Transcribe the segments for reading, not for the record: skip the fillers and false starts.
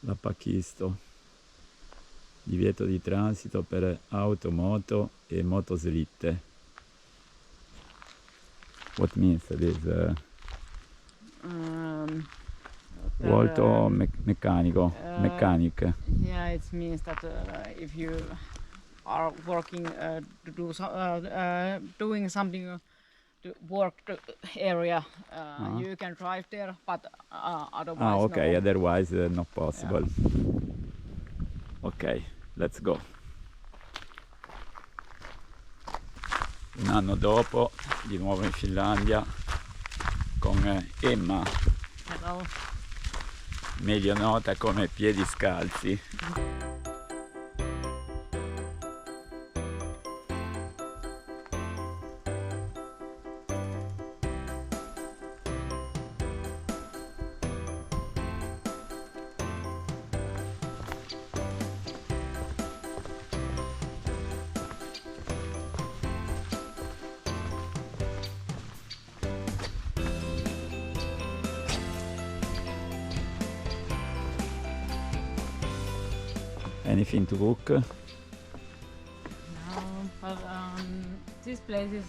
Lapakisto. Divieto di transito per auto, moto e motoslitte. What means this? Volto meccanico, mechanic. Yeah, it means that if you are working to do doing something to work the area, you can drive there, but otherwise okay, no. otherwise not possible. Yeah. Ok, let's go. Un anno dopo, di nuovo in Finlandia, con Emma. Hello. Meglio nota come piedi scalzi. Anything to cook? No, but this place is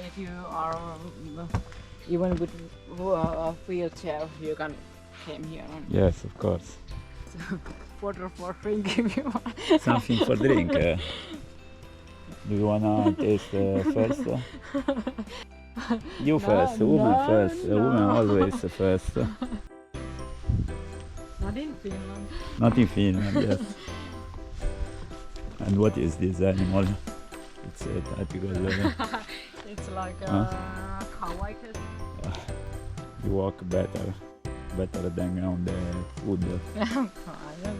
if you are even with a wheelchair, you can come here. Yes, of course. Water for drink if you want. Something for drink. Do you wanna taste first? You first, woman first. Woman always first. Not in Finland. Not in Finland, yes. And what is this animal? It's a typical. It's like a cow, I guess. You walk better than on the wood. I don't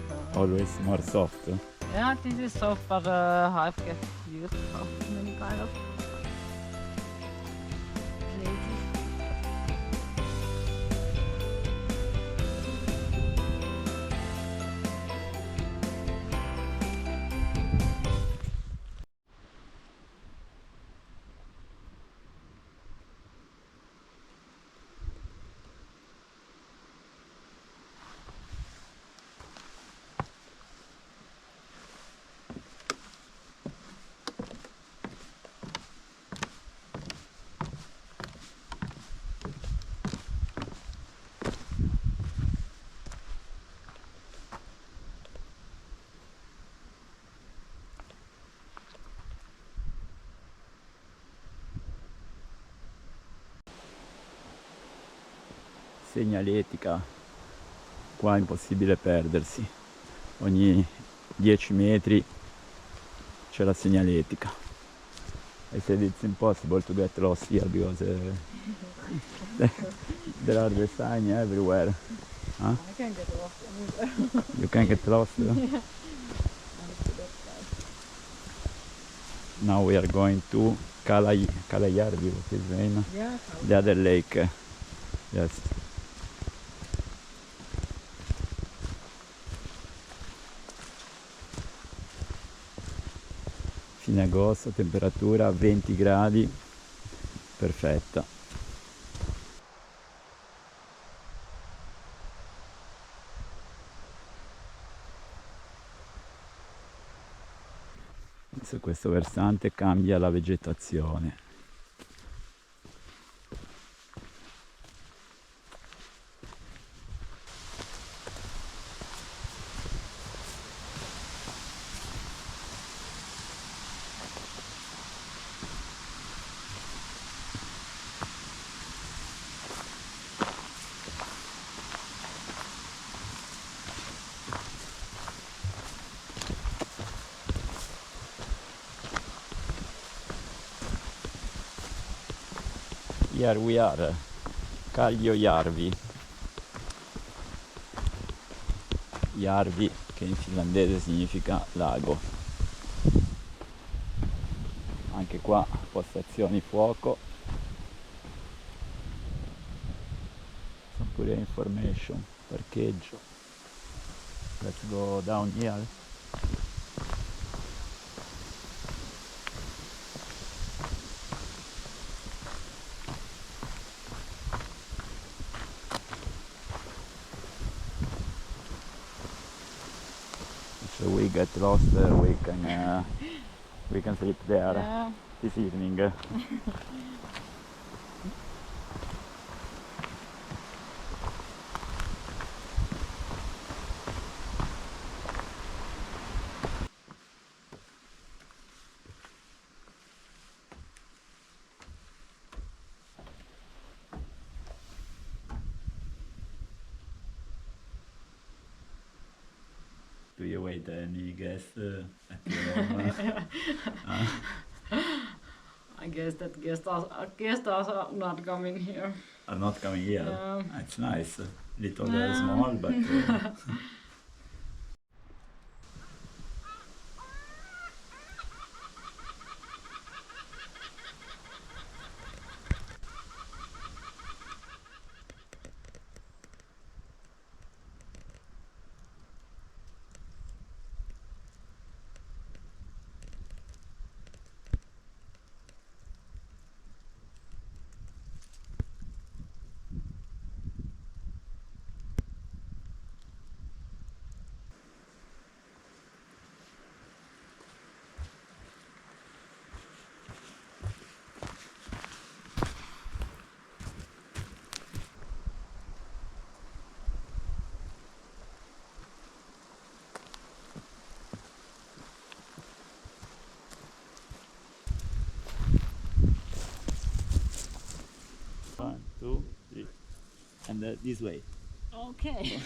know. Always more soft. Yeah, this is soft, but I've get used to many kind of places. Segnaletica, qua è impossibile perdersi, ogni 10 metri c'è la segnaletica. I said it's impossible to get lost here because there are the signs everywhere. Huh? I can get lost anywhere. You can get lost? Yeah. Now we are going to Kalliojärvi, what is the name? Yeah, The other lake. Yes. Fine agosto, temperatura 20 gradi, perfetta. Su questo versante cambia la vegetazione. Here we are, Kalliojärvi. Järvi, che in finlandese significa lago. Anche qua postazioni fuoco. Sono pure information, parcheggio. Let's go down here. So we get lost, we can sleep there Yeah. this evening. Do you wait any guests at your home? I guess that guests are not coming here. Are not coming here? Yeah. It's nice. Little Yeah. small, but... One, two, three. And this way. Okay.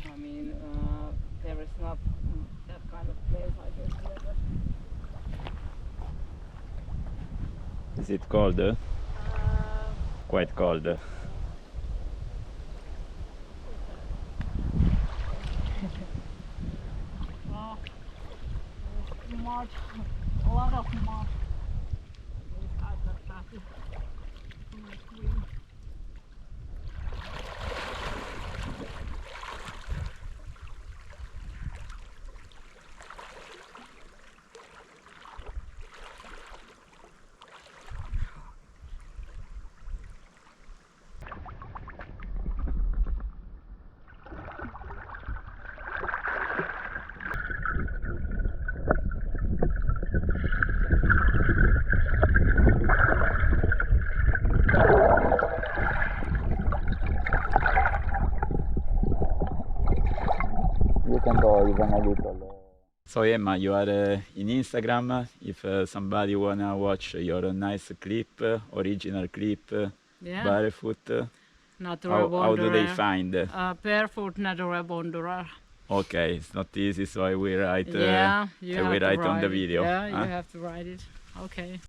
I mean, there is not that kind of place, I guess. Here, but, Is it cold? Quite cold. there's mud, a lot of mud. These guys are happy. You can go even a little. So Emma, you are in Instagram. If somebody wanna watch your nice clip, original clip, Yeah. barefoot, Natural how do they wanderer. find? Barefoot natural wanderer. Okay, it's not easy, so I will write. Yeah, you I have will to write on the write it. video. Yeah, huh? you have to write it. Okay.